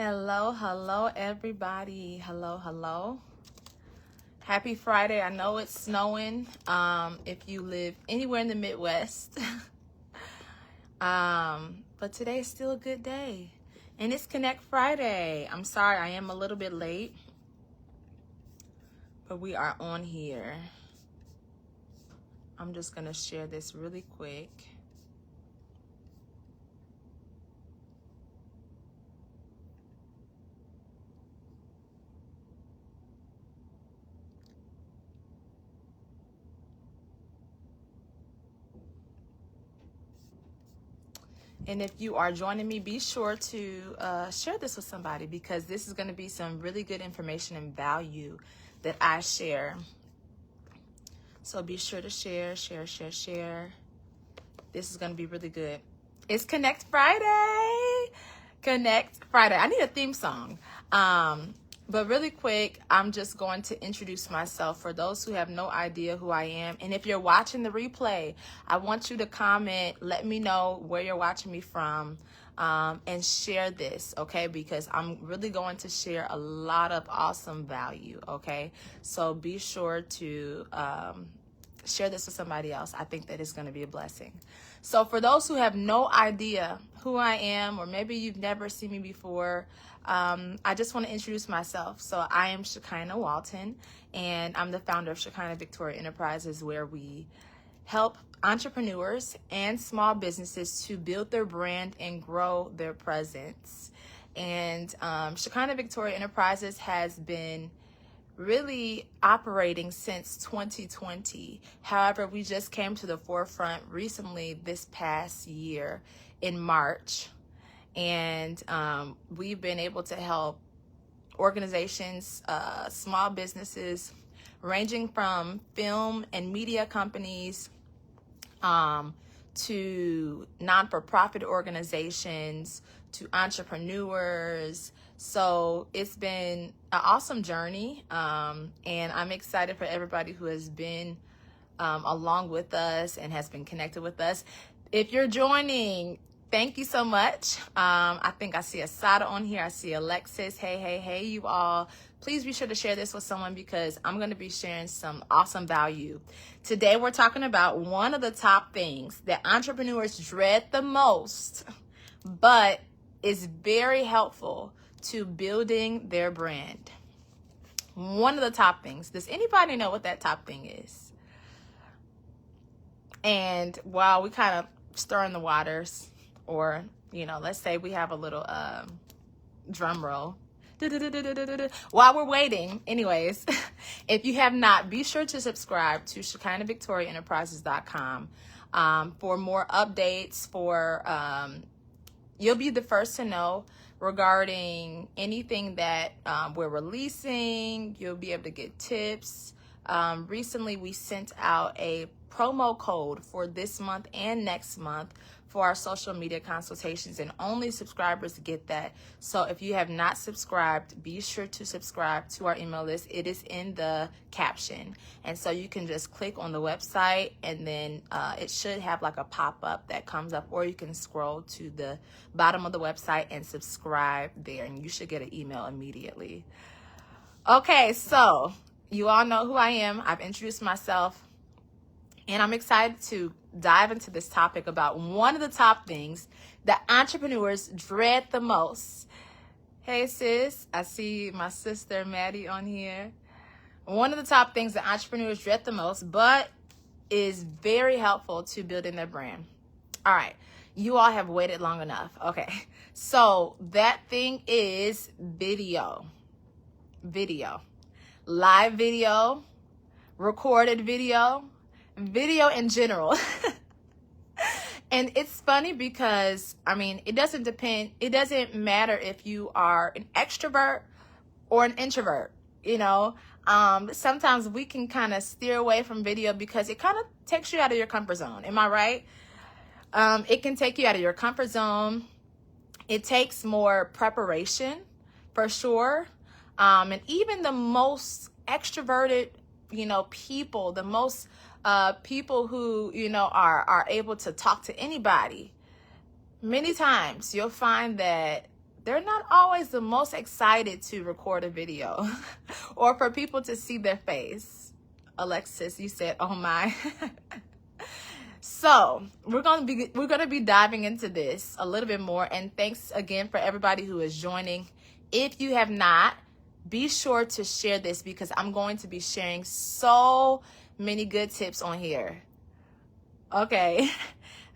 Hello, hello, everybody. Hello, hello. Happy Friday. I know it's snowing. If you live anywhere in the Midwest, but today is still a good day, and it's Connect Friday. I'm sorry, I am a little bit late, but we are on here. I'm just gonna share this really quick. And if you are joining me, be sure to share this with somebody, because this is going to be some really good information and value that I share. So be sure to share. This is going to be really good. It's Connect Friday. Connect Friday. I need a theme song. But really quick, I'm just going to introduce myself for those who have no idea who I am. And if you're watching the replay, I want you to comment, let me know where you're watching me from, and share this, okay? Because I'm really going to share a lot of awesome value, okay? So be sure to share this with somebody else. I think that it's going to be a blessing. So for those who have no idea who I am, or maybe you've never seen me before, I just want to introduce myself. So I am Shekinah Walton, and I'm the founder of Shekinah Victoria Enterprises, where we help entrepreneurs and small businesses to build their brand and grow their presence. And Shekinah Victoria Enterprises has been really operating since 2020. However, we just came to the forefront recently this past year in March. And we've been able to help organizations, small businesses, ranging from film and media companies to non-for-profit organizations, to entrepreneurs. So it's been an awesome journey, and I'm excited for everybody who has been along with us and has been connected with us. If you're joining, thank you so much. I think I see Asada on here. I see Alexis. Hey, you all. Please be sure to share this with someone, because I'm going to be sharing some awesome value. Today, we're talking about one of the top things that entrepreneurs dread the most, but is very helpful to building their brand. One of the top things. Does anybody know what that top thing is? And while we kind of stir in the waters, or, let's say we have a little drum roll. While we're waiting, anyways, if you have not, be sure to subscribe to ShekinahVictoriaEnterprises.com for more updates. You'll be the first to know regarding anything that we're releasing. You'll be able to get tips. Recently, we sent out a promo code for this month and next month for our social media consultations, and only subscribers get that. So if you have not subscribed, be sure to subscribe to our email list. It is in the caption, and so you can just click on the website, and then it should have like a pop-up that comes up, or you can scroll to the bottom of the website and subscribe there, and you should get an email immediately. Okay, so you all know who I am. I've introduced myself, and I'm excited to dive into this topic about one of the top things that entrepreneurs dread the most. Hey, sis. I see my sister Maddie on here. One of the top things that entrepreneurs dread the most, but is very helpful to building their brand. All right. You all have waited long enough. Okay. So that thing is video. Live video, recorded video in general. And it's funny because, it doesn't matter if you are an extrovert or an introvert, sometimes we can kind of steer away from video because it kind of takes you out of your comfort zone. Am I right? It can take you out of your comfort zone. It takes more preparation, for sure. And even the most extroverted, people, the most people who, are able to talk to anybody, many times you'll find that they're not always the most excited to record a video or for people to see their face. Alexis, you said, oh my. So we're gonna be diving into this a little bit more. And thanks again for everybody who is joining. If you have not, be sure to share this, because I'm going to be sharing so many good tips on here. Okay.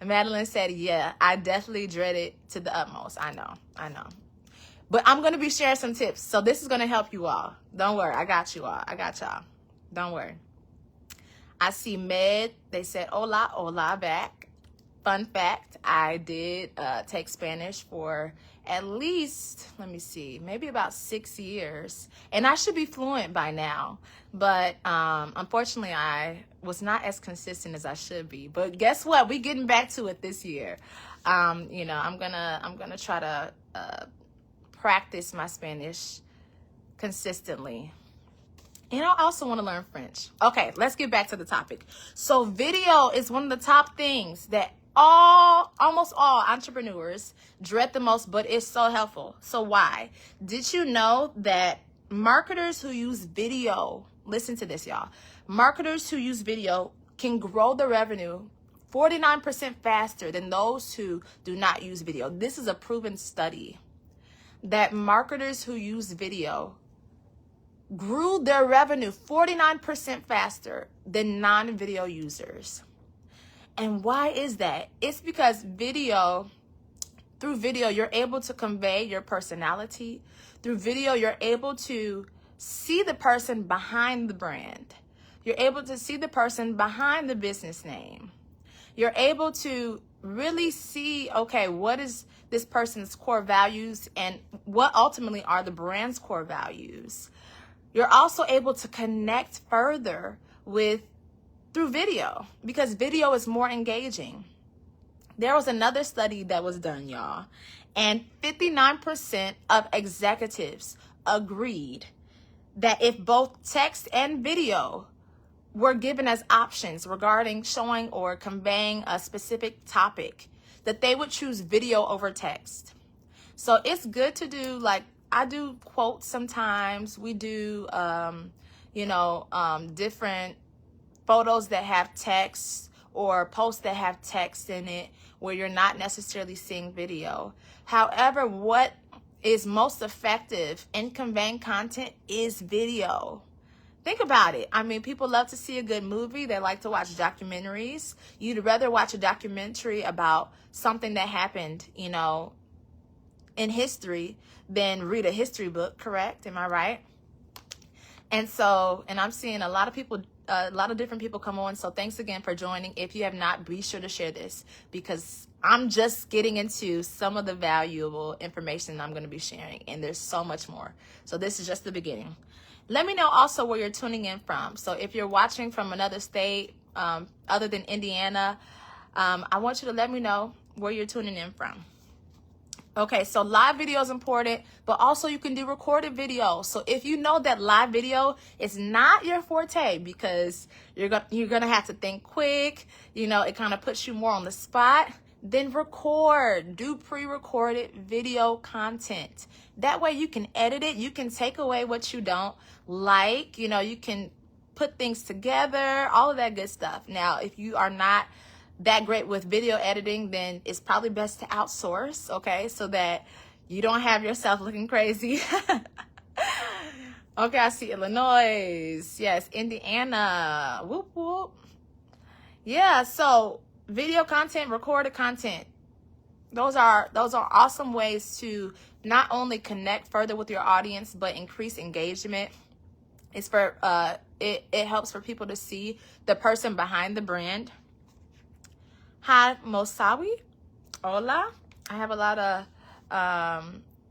Madeline said, yeah, I definitely dread it to the utmost. I know. But I'm going to be sharing some tips. So this is going to help you all. Don't worry. I got you all. I got y'all. Don't worry. I see Med. They said, hola back. Fun fact, I did take Spanish for at least, let me see, maybe about 6 years. And I should be fluent by now. But unfortunately, I was not as consistent as I should be. But guess what? We getting back to it this year. You know, I'm gonna try to practice my Spanish consistently. And I also want to learn French. Okay, let's get back to the topic. So video is one of the top things that almost all entrepreneurs dread the most, but it's so helpful. So why? Did you know that marketers who use video, listen to this, y'all. Marketers who use video can grow the revenue 49% faster than those who do not use video. This is a proven study that marketers who use video grew their revenue 49% faster than non-video users. And why is that? It's because through video, you're able to convey your personality. Through video, you're able to see the person behind the brand. You're able to see the person behind the business name. You're able to really see, okay, what is this person's core values and what ultimately are the brand's core values. You're also able to connect further through video, because video is more engaging. There was another study that was done, y'all, and 59% of executives agreed that if both text and video were given as options regarding showing or conveying a specific topic, that they would choose video over text. So it's good to do, like, I do quotes sometimes. We do, different photos that have text or posts that have text in it where you're not necessarily seeing video. However, what is most effective in conveying content is video. Think about it. I mean, people love to see a good movie. They like to watch documentaries. You'd rather watch a documentary about something that happened, in history than read a history book, correct? Am I right? And I'm seeing a lot of different people come on. So thanks again for joining. If you have not, be sure to share this, because I'm just getting into some of the valuable information I'm going to be sharing, and there's so much more. So this is just the beginning. Let me know also where you're tuning in from. So if you're watching from another state other than Indiana, I want you to let me know where you're tuning in from. Okay, so live video is important, but also you can do recorded video. So if you know that live video is not your forte, because you're gonna have to think quick, it kind of puts you more on the spot, then do pre-recorded video content. That way you can edit it, you can take away what you don't like, you can put things together, all of that good stuff. Now, if you are not that great with video editing, then it's probably best to outsource, okay, so that you don't have yourself looking crazy. Okay, I see Illinois. Yes, Indiana. Whoop, whoop. Yeah, so video content, recorded content. Those are awesome ways to not only connect further with your audience, but increase engagement. It's for it helps for people to see the person behind the brand. Hi, Mosawi. Hola. I have a lot of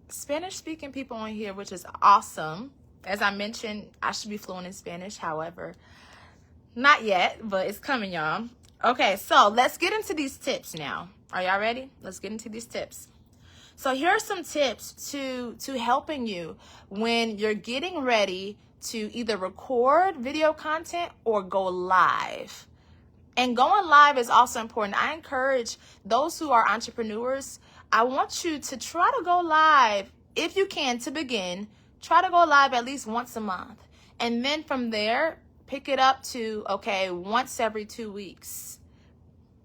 Spanish-speaking people on here, which is awesome. As I mentioned, I should be fluent in Spanish. However, not yet, but it's coming, y'all. Okay, so let's get into these tips now. Are y'all ready? Let's get into these tips. So here are some tips to helping you when you're getting ready to either record video content or go live. And going live is also important. I encourage those who are entrepreneurs, I want you to try to go live, if you can, to begin. Try to go live at least once a month. And then from there, pick it up to, okay, once every 2 weeks.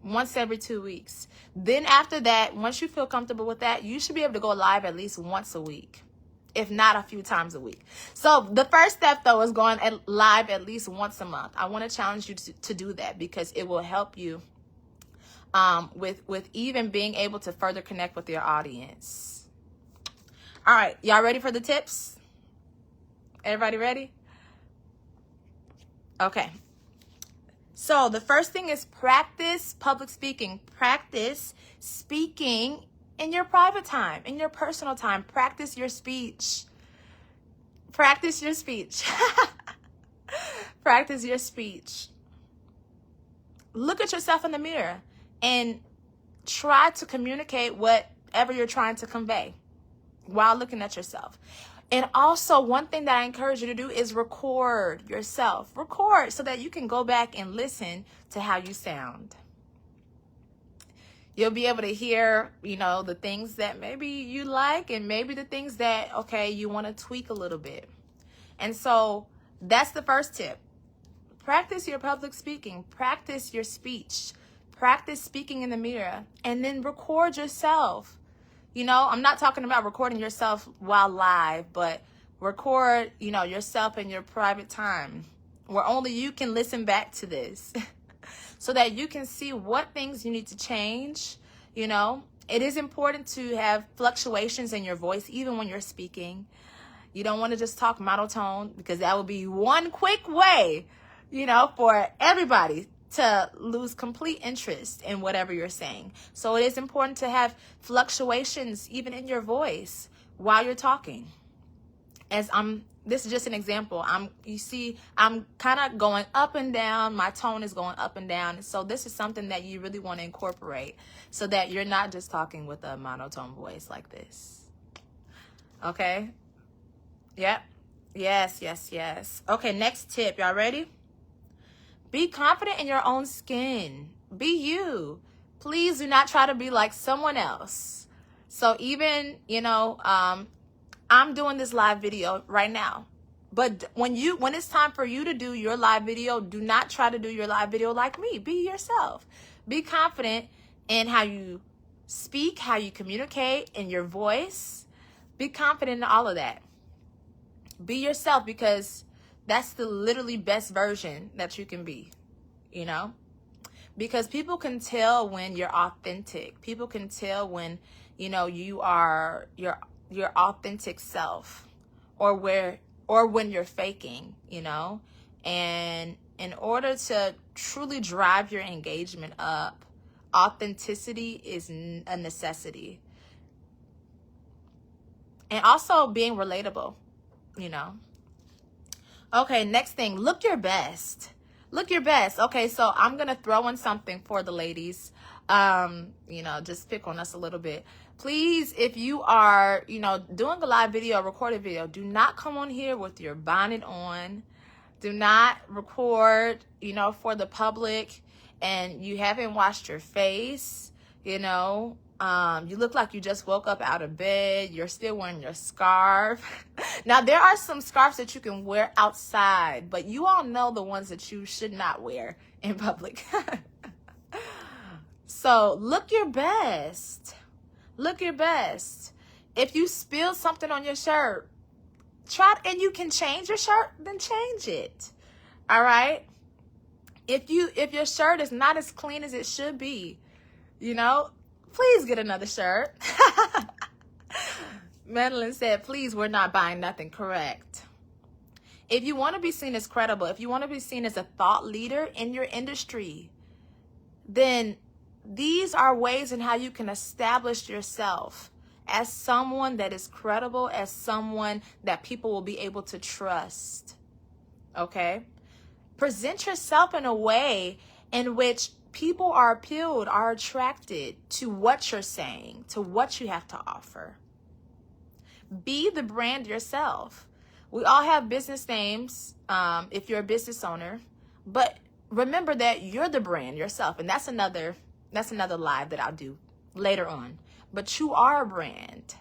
Once every 2 weeks. Then after that, once you feel comfortable with that, you should be able to go live at least once a week, if not a few times a week. So the first step, though, is going live at least once a month. I want to challenge you to do that, because it will help you with even being able to further connect with your audience. All right, y'all ready for the tips? Everybody ready? Okay. So the first thing is practice public speaking. Practice speaking in your private time, in your personal time. Practice your speech. Practice your speech. Practice your speech. Look at yourself in the mirror and try to communicate whatever you're trying to convey while looking at yourself. And also, one thing that I encourage you to do is record yourself. Record so that you can go back and listen to how you sound. You'll be able to hear, the things that maybe you like, and maybe the things that, okay, you want to tweak a little bit. And so that's the first tip. Practice your public speaking. Practice your speech. Practice speaking in the mirror. And then record yourself. I'm not talking about recording yourself while live, but record, yourself in your private time where only you can listen back to this so that you can see what things you need to change. It is important to have fluctuations in your voice, even when you're speaking. You don't want to just talk monotone, because that would be one quick way, for everybody to lose complete interest in whatever you're saying. So it is important to have fluctuations even in your voice while you're talking. This is just an example. I'm kind of going up and down. My tone is going up and down. So this is something that you really want to incorporate so that you're not just talking with a monotone voice like this. Okay? Yep. Yes. Okay, next tip. Y'all ready? Be confident in your own skin. Be you. Please do not try to be like someone else. So even, I'm doing this live video right now. But when it's time for you to do your live video, do not try to do your live video like me. Be yourself. Be confident in how you speak, how you communicate, in your voice. Be confident in all of that. Be yourself, because that's the literally best version that you can be, because people can tell when you're authentic. People can tell when, you are your authentic self, or when you're faking, and in order to truly drive your engagement up, authenticity is a necessity. And also being relatable, Okay, next thing, look your best. Look your best. Okay, so I'm going to throw in something for the ladies. Just pick on us a little bit. Please, if you are, doing a live video, recorded video, do not come on here with your bonnet on. Do not record, for the public, and you haven't washed your face, you look like you just woke up out of bed. You're still wearing your scarf. Now, there are some scarves that you can wear outside, but you all know the ones that you should not wear in public. So look your best. Look your best. If you spill something on your shirt, and you can change your shirt, then change it. All right? If your shirt is not as clean as it should be, please get another shirt. Madeline said, please, we're not buying nothing. Correct. If you want to be seen as credible, if you want to be seen as a thought leader in your industry, then these are ways in how you can establish yourself as someone that is credible, as someone that people will be able to trust. Okay? Present yourself in a way in which people are appealed, are attracted to what you're saying, to what you have to offer. Be the brand yourself. We all have business names if you're a business owner, but remember that you're the brand yourself. And that's another live that I'll do later on. but you are a brand.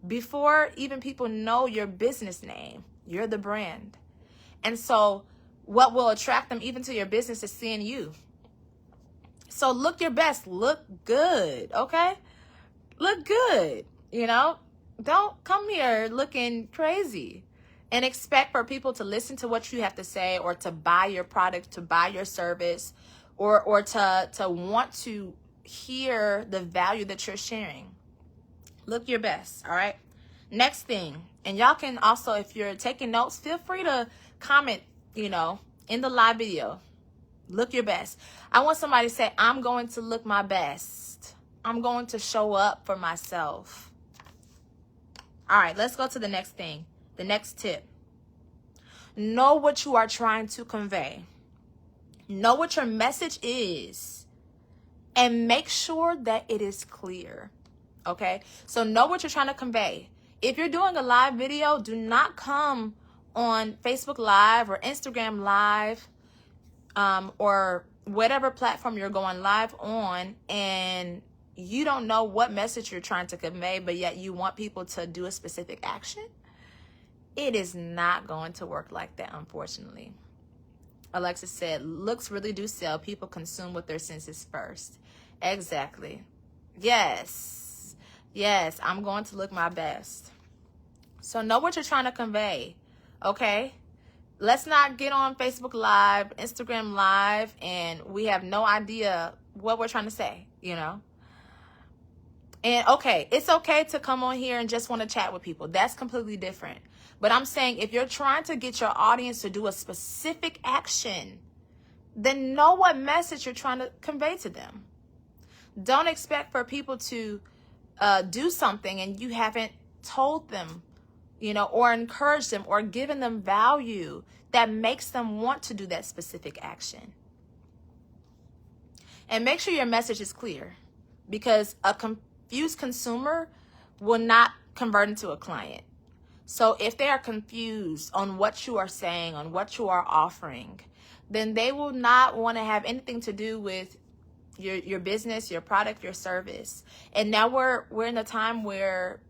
Before even people know your business name, you're the brand. And so what will attract them even to your business is seeing you. So look your best. Look good, okay? Look good, you know? Don't come here looking crazy and expect for people to listen to what you have to say or to buy your product, to buy your service, or to want to hear the value that you're sharing. Look your best, all right? Next thing, and y'all can also, if you're taking notes, feel free to comment, in the live video. Look your best. I want somebody to say, I'm going to look my best. I'm going to show up for myself. All right, let's go to the next thing. The next tip. Know what you are trying to convey. Know what your message is. And make sure that it is clear. Okay? So know what you're trying to convey. If you're doing a live video, do not come on Facebook Live or Instagram Live or whatever platform you're going live on, and you don't know what message you're trying to convey, but yet you want people to do a specific action. It is not going to work like that, unfortunately. Alexis said, looks really do sell. People consume with their senses first. Exactly. Yes. Yes, I'm going to look my best. So know what you're trying to convey, okay? Let's not get on Facebook Live, Instagram Live, and we have no idea what we're trying to say, And okay, it's okay to come on here and just want to chat with people. That's completely different. But I'm saying if you're trying to get your audience to do a specific action, then know what message you're trying to convey to them. Don't expect for people to do something and you haven't told them, or encouraged them or given them value that makes them want to do that specific action. And make sure your message is clear, because a confused consumer will not convert into a client. So if they are confused on what you are saying, on what you are offering, then they will not want to have anything to do with your business, your product, your service. And now we're in a time where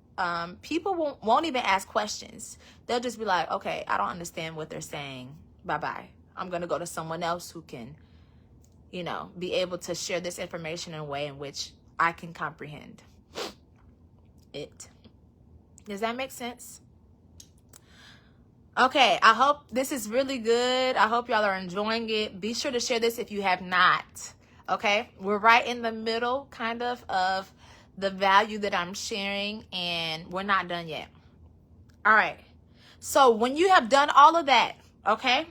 people won't even ask questions. They'll just be like, okay, I don't understand what they're saying. Bye-bye. I'm going to go to someone else who can, be able to share this information in a way in which I can comprehend it. Does that make sense? Okay, I hope this is really good. I hope y'all are enjoying it. Be sure to share this if you have not. Okay, we're right in the middle kind of the value that I'm sharing, and we're not done yet. All right, so when you have done all of that, okay,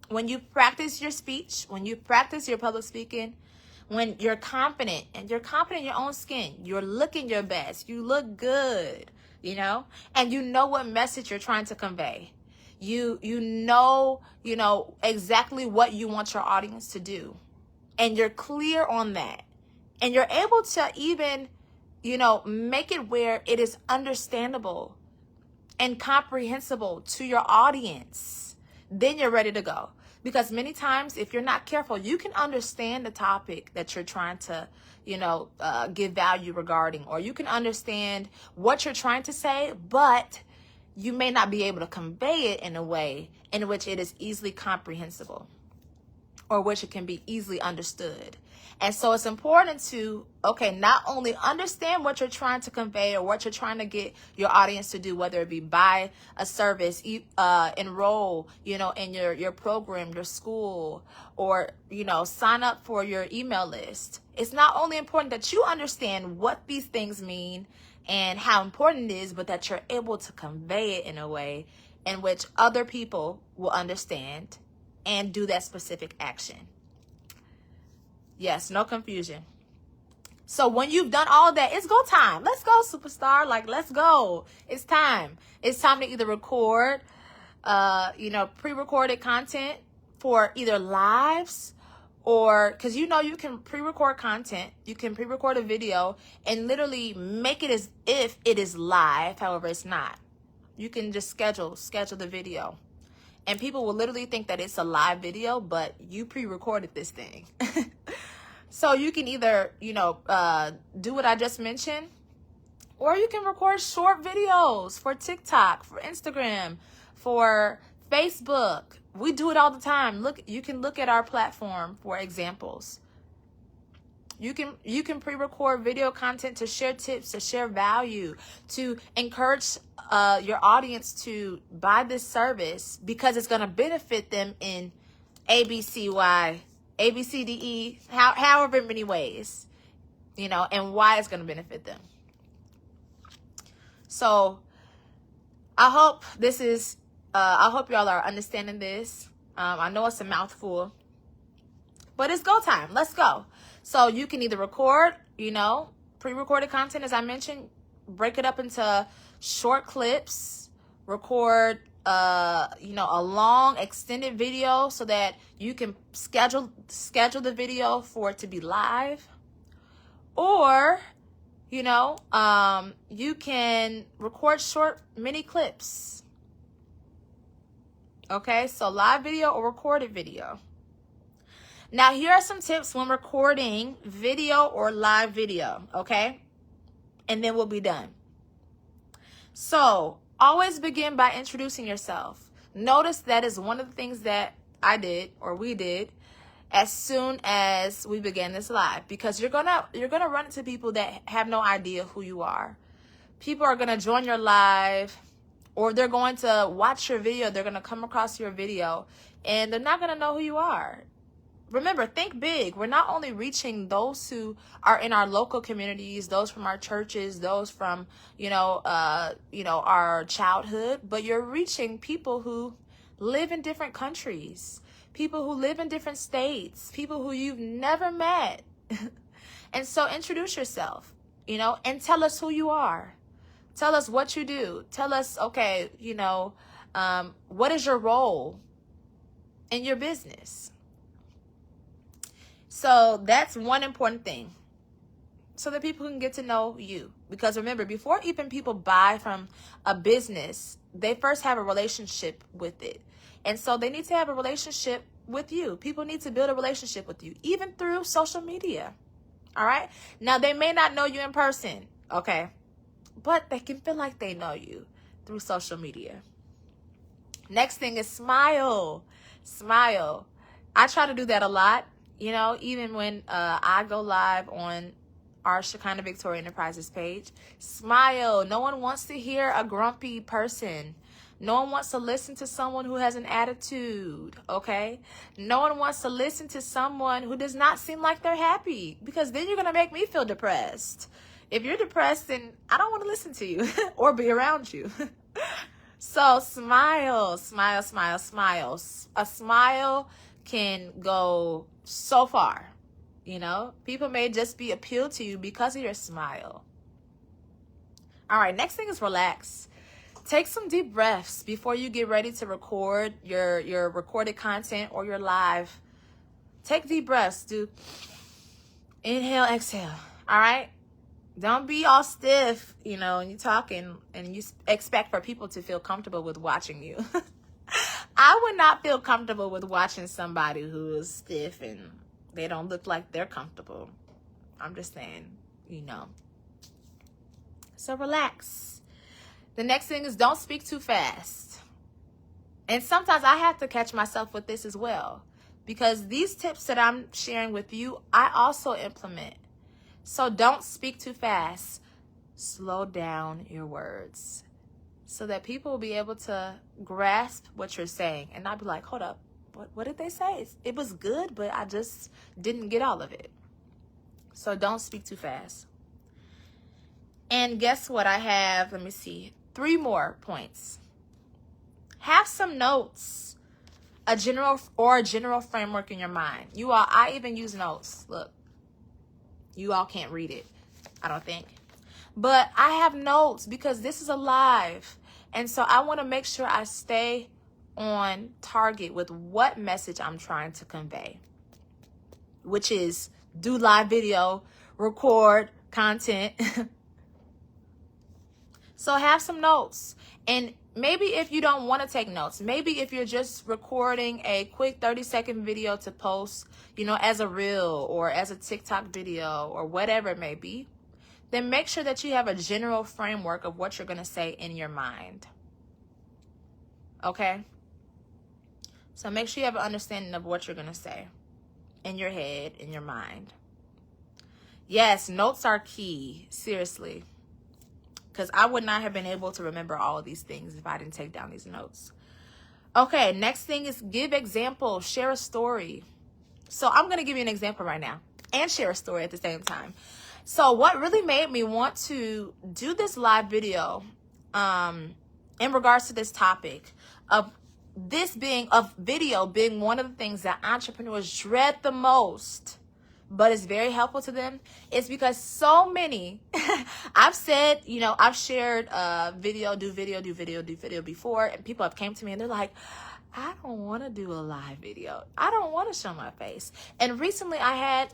when you practice your speech, when you practice your public speaking, when you're confident and you're confident in your own skin, you're looking your best, you look good, and you know what message you're trying to convey. You know exactly what you want your audience to do, and you're clear on that, and you're able to even make it where it is understandable and comprehensible to your audience. Then you're ready to go. Because many times, if you're not careful, you can understand the topic that you're trying to, give value regarding, or you can understand what you're trying to say, but you may not be able to convey it in a way in which it is easily comprehensible, or which it can be easily understood. And so it's important to, not only understand what you're trying to convey or what you're trying to get your audience to do, whether it be buy a service, enroll, in your program, your school, or, sign up for your email list. It's not only important that you understand what these things mean and how important it is, but that you're able to convey it in a way in which other people will understand and do that specific action. Yes, no confusion. So when you've done all that, it's go time. Let's go, superstar. Let's go. It's time. It's time to either record, pre-recorded content for either lives, or because you can pre-record content. You can pre-record a video and literally make it as if it is live. However, it's not. You can just schedule the video. And people will literally think that it's a live video, but you pre-recorded this thing. So you can either, do what I just mentioned, or you can record short videos for TikTok, for Instagram, for Facebook. We do it all the time. You can look at our platform for examples. You can pre-record video content to share tips, to share value, to encourage your audience to buy this service because it's going to benefit them in ABCY, ABCDE, however many ways, and why it's going to benefit them. So I hope I hope y'all are understanding this. I know it's a mouthful, but it's go time. Let's go. So you can either record, pre-recorded content, as I mentioned, break it up into short clips, record, a long extended video so that you can schedule the video for it to be live. Or, you can record short mini clips. Okay, so live video or recorded video. Now, here are some tips when recording video or live video, okay? And then we'll be done. So, always begin by introducing yourself. Notice that is one of the things that I did, or we did, as soon as we began this live, because you're gonna run into people that have no idea who you are. People are gonna join your live, or they're going to watch your video. They're gonna come across your video, and they're not gonna know who you are. Remember, think big. We're not only reaching those who are in our local communities, those from our churches, those from, our childhood, but you're reaching people who live in different countries, people who live in different states, people who you've never met. And so introduce yourself, and tell us who you are. Tell us what you do. Tell us, okay, what is your role in your business? So that's one important thing, so that people can get to know you. Because remember, before even people buy from a business, they first have a relationship with it. And so they need to have a relationship with you. People need to build a relationship with you, even through social media. All right. Now, they may not know you in person. Okay. But they can feel like they know you through social media. Next thing is smile. Smile. I try to do that a lot. Even when I go live on our Shekinah Victoria Enterprises page, smile. No one wants to hear a grumpy person. No one wants to listen to someone who has an attitude, okay? No one wants to listen to someone who does not seem like they're happy, because then you're going to make me feel depressed. If you're depressed, then I don't want to listen to you or be around you. So smile, smile, smile, smile. A smile can go so far. People may just be appealed to you because of your smile. All right, next thing is relax. Take some deep breaths before you get ready to record your recorded content or your live. Take deep breaths. Do inhale, exhale. All right? Don't be all stiff, and you're talking and you expect for people to feel comfortable with watching you. I would not feel comfortable with watching somebody who is stiff and they don't look like they're comfortable. I'm just saying, So relax. The next thing is, don't speak too fast. And sometimes I have to catch myself with this as well, because these tips that I'm sharing with you, I also implement. So don't speak too fast. Slow down your words so that people will be able to grasp what you're saying and not be like, hold up, what did they say? It was good, but I just didn't get all of it. So don't speak too fast. And guess what? I have, 3 more points. Have some notes, a general framework in your mind. You all, I even use notes. Look, you all can't read it, I don't think. But I have notes because this is a live. And so I want to make sure I stay on target with what message I'm trying to convey, which is do live video, record content. So have some notes. And maybe if you don't want to take notes, maybe if you're just recording a quick 30-second video to post, as a reel or as a TikTok video or whatever it may be, then make sure that you have a general framework of what you're going to say in your mind. Okay? So make sure you have an understanding of what you're going to say in your head, in your mind. Yes, notes are key. Seriously. Because I would not have been able to remember all of these things if I didn't take down these notes. Okay, next thing is give examples, share a story. So I'm going to give you an example right now and share a story at the same time. So what really made me want to do this live video in regards to this topic of video being one of the things that entrepreneurs dread the most, but it's very helpful to them, is because so many, I've said, I've shared video before, and people have came to me and they're like, I don't want to do a live video. I don't want to show my face. And recently I had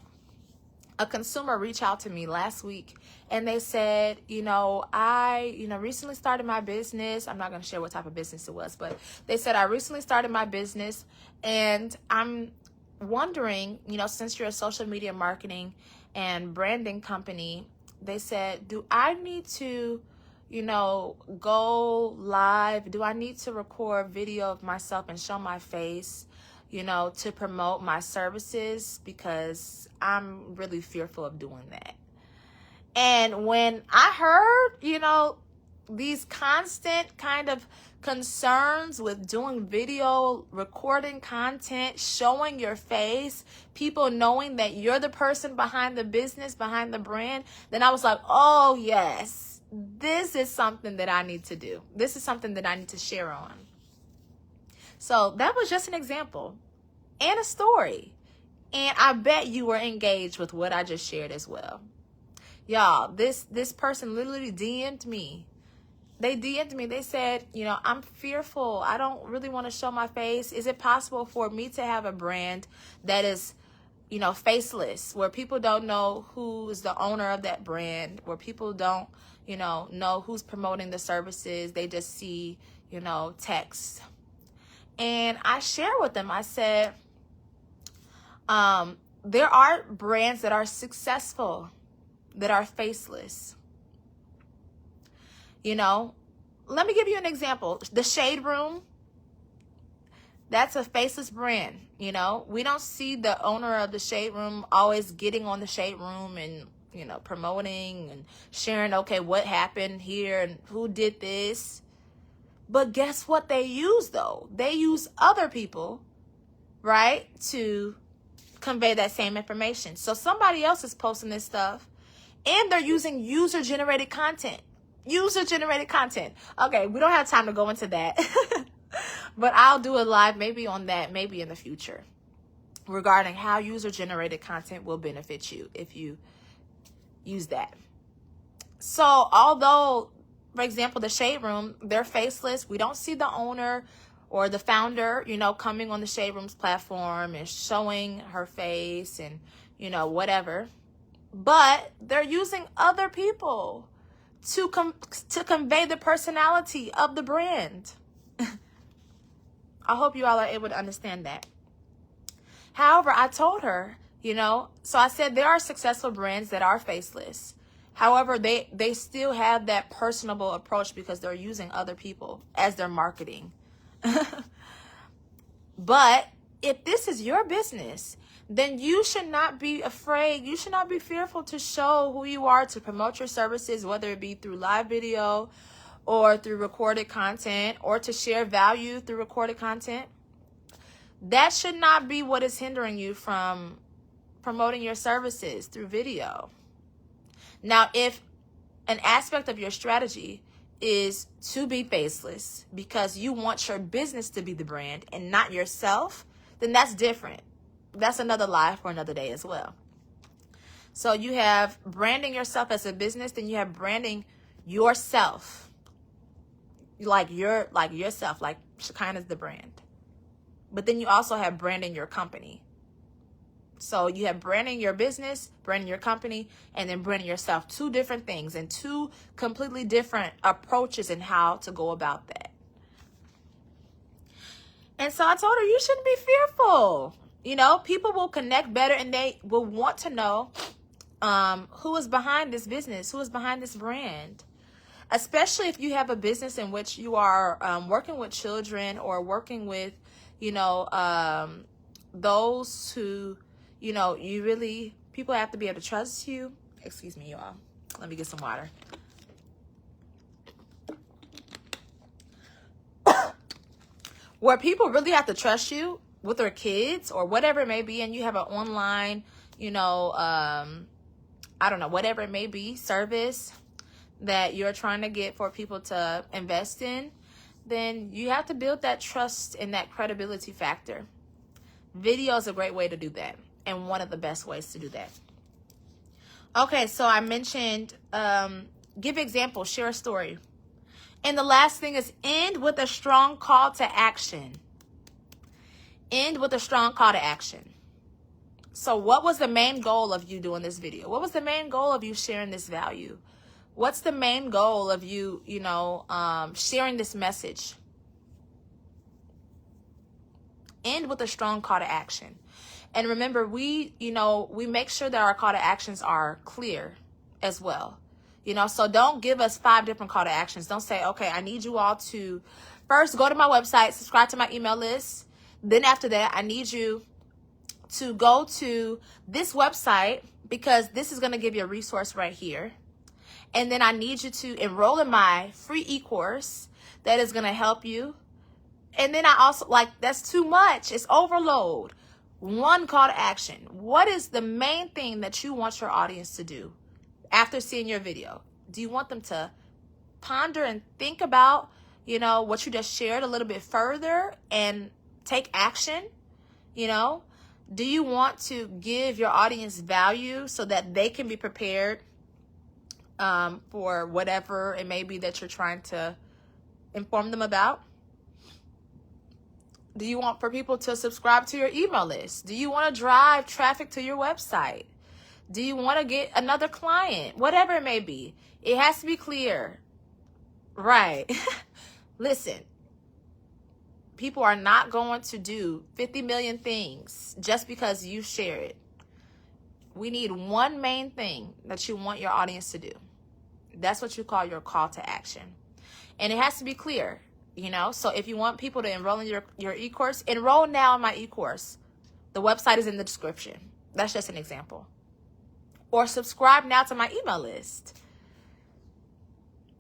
a consumer reach out to me last week, and they said, I recently started my business. I'm not going to share what type of business it was, but they said, I recently started my business, and I'm wondering, since you're a social media marketing and branding company, they said, do I need to, go live? Do I need to record video of myself and show my face, to promote my services? Because I'm really fearful of doing that. And when I heard, these constant kind of concerns with doing video, recording content, showing your face, people knowing that you're the person behind the business, behind the brand, then I was like, oh yes, this is something that I need to do. This is something that I need to share on. So that was just an example and a story. And I bet you were engaged with what I just shared as well. Y'all, this person literally DM'd me. They DM'd me. They said, I'm fearful. I don't really want to show my face. Is it possible for me to have a brand that is, faceless, where people don't know who is the owner of that brand, where people don't, know who's promoting the services. They just see, text. And I share with them, I said, there are brands that are successful, that are faceless. Let me give you an example. The Shade Room, that's a faceless brand. We don't see the owner of the Shade Room always getting on the Shade Room and, promoting and sharing, okay, what happened here and who did this. But guess what they use, though? They use other people, right, to convey that same information. So somebody else is posting this stuff, and they're using user-generated content. User-generated content. Okay, we don't have time to go into that. But I'll do a live maybe on that, maybe in the future, regarding how user-generated content will benefit you if you use that. So although, for example, the Shade Room, they're faceless. We don't see the owner or the founder, coming on the Shade Room's platform and showing her face and, whatever. But they're using other people to convey the personality of the brand. I hope you all are able to understand that. However, I told her, so I said there are successful brands that are faceless. However, they still have that personable approach because they're using other people as their marketing. But if this is your business, then you should not be afraid. You should not be fearful to show who you are, to promote your services, whether it be through live video or through recorded content, or to share value through recorded content. That should not be what is hindering you from promoting your services through video. Now, if an aspect of your strategy is to be faceless because you want your business to be the brand and not yourself, then that's different. That's another live for another day as well. So you have branding yourself as a business, then you have branding yourself. Like yourself, like Shekinah's the brand. But then you also have branding your company. So you have branding your business, branding your company, and then branding yourself. Two different things and two completely different approaches in how to go about that. And so I told her, you shouldn't be fearful. You know, people will connect better and they will want to know who is behind this business, who is behind this brand. Especially if you have a business in which you are working with children or working with, you know, those who, you know, you really, people have to be able to trust you. Excuse me, y'all. Let me get some water. Where people really have to trust you with their kids or whatever it may be, and you have an online, you know, I don't know, whatever it may be, service that you're trying to get for people to invest in, then you have to build that trust and that credibility factor. Video is a great way to do that, and one of the best ways to do that. Okay, so I mentioned give examples, share a story. And the last thing is end with a strong call to action. End with a strong call to action. So what was the main goal of you doing this video? What was the main goal of you sharing this value? What's the main goal of you, you know, sharing this message? End with a strong call to action. And remember, we make sure that our call to actions are clear as well. You know, so don't give us 5 different call to actions. Don't say, okay, I need you all to first go to my website, subscribe to my email list. Then after that, I need you to go to this website because this is going to give you a resource right here. And then I need you to enroll in my free e-course that is going to help you. And then I also, like, that's too much. It's overload. One call to action. What is the main thing that you want your audience to do after seeing your video? Do you want them to ponder and think about, you know, what you just shared a little bit further and take action? You know, do you want to give your audience value so that they can be prepared for whatever it may be that you're trying to inform them about? Do you want for people to subscribe to your email list? Do you want to drive traffic to your website? Do you want to get another client? Whatever it may be, it has to be clear. Right. Listen, people are not going to do 50 million things just because you share it. We need one main thing that you want your audience to do. That's what you call your call to action. And it has to be clear, you know. So if you want people to enroll in your e-course, enroll now in my e-course. The website is in the description. That's just an example. Or subscribe now to my email list.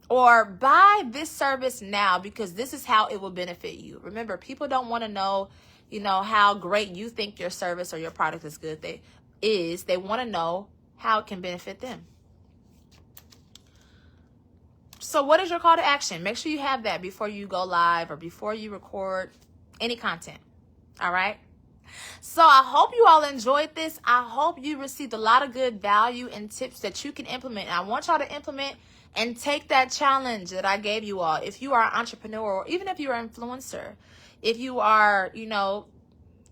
Or buy this service now because this is how it will benefit you. Remember, people don't want to know, you know, how great you think your service or your product is good. They want to know how it can benefit them. So what is your call to action? Make sure you have that before you go live or before you record any content. All right. So I hope you all enjoyed this. I hope you received a lot of good value and tips that you can implement. And I want y'all to implement and take that challenge that I gave you all. If you are an entrepreneur, or even if you're an influencer, if you are, you want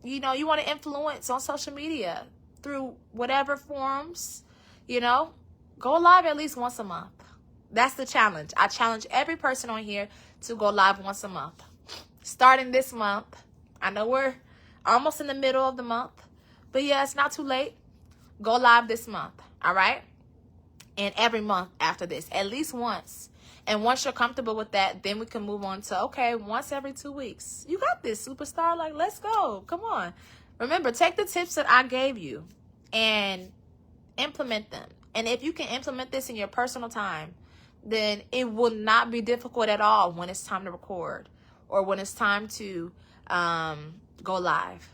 to influence on social media through whatever forms, go live at least once a month. That's the challenge. I challenge every person on here to go live once a month. Starting this month. I know we're almost in the middle of the month, but yeah, it's not too late. Go live this month, all right? And every month after this, at least once. And once you're comfortable with that, then we can move on to, okay, once every 2 weeks. You got this, superstar. Like, let's go. Come on. Remember, take the tips that I gave you and implement them. And if you can implement this in your personal time, then it will not be difficult at all when it's time to record or when it's time to go live.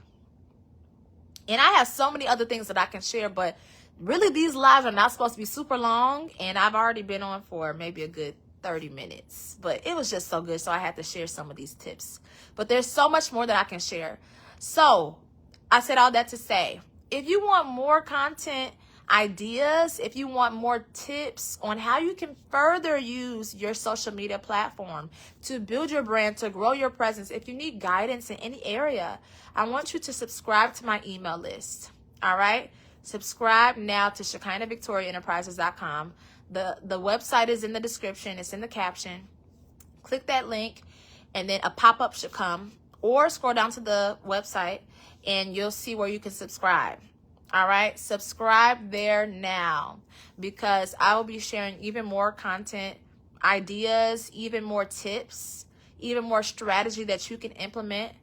And I have so many other things that I can share, but really these lives are not supposed to be super long, and I've already been on for maybe a good 30 minutes, but it was just so good, so I had to share some of these tips. But there's so much more that I can share. So I said all that to say, if you want more content ideas, if you want more tips on how you can further use your social media platform to build your brand, to grow your presence, if you need guidance in any area, I want you to subscribe to my email list. All right? Subscribe now to ShekinahVictoriaEnterprises.com. The website is in the description. It's in the caption. Click that link, and then a pop-up should come. or scroll down to the website and you'll see where you can subscribe. All right, subscribe there now, because I will be sharing even more content, ideas, even more tips, even more strategy that you can implement.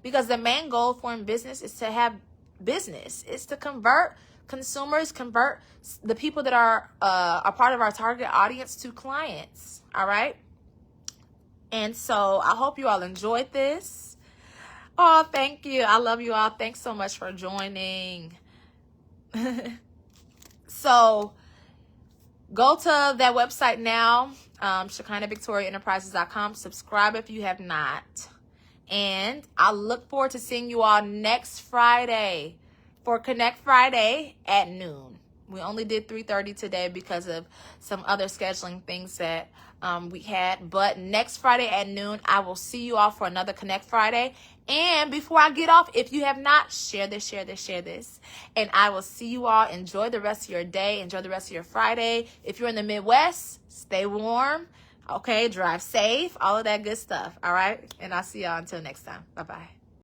Because the main goal for in business is to have business. It's to convert consumers, convert the people that are a part of our target audience to clients. All right. And so I hope you all enjoyed this. Oh, thank you. I love you all. Thanks so much for joining. So go to that website now, ShekinahVictoriaEnterprises.com. Subscribe if you have not. And I look forward to seeing you all next Friday for Connect Friday at noon. We only did 3:30 today because of some other scheduling things that we had. But next Friday at noon, I will see you all for another Connect Friday. And before I get off, if you have not, share this, share this, share this. And I will see you all. Enjoy the rest of your day. Enjoy the rest of your Friday. If you're in the Midwest, stay warm. Okay, drive safe. All of that good stuff. All right. And I'll see y'all until next time. Bye-bye.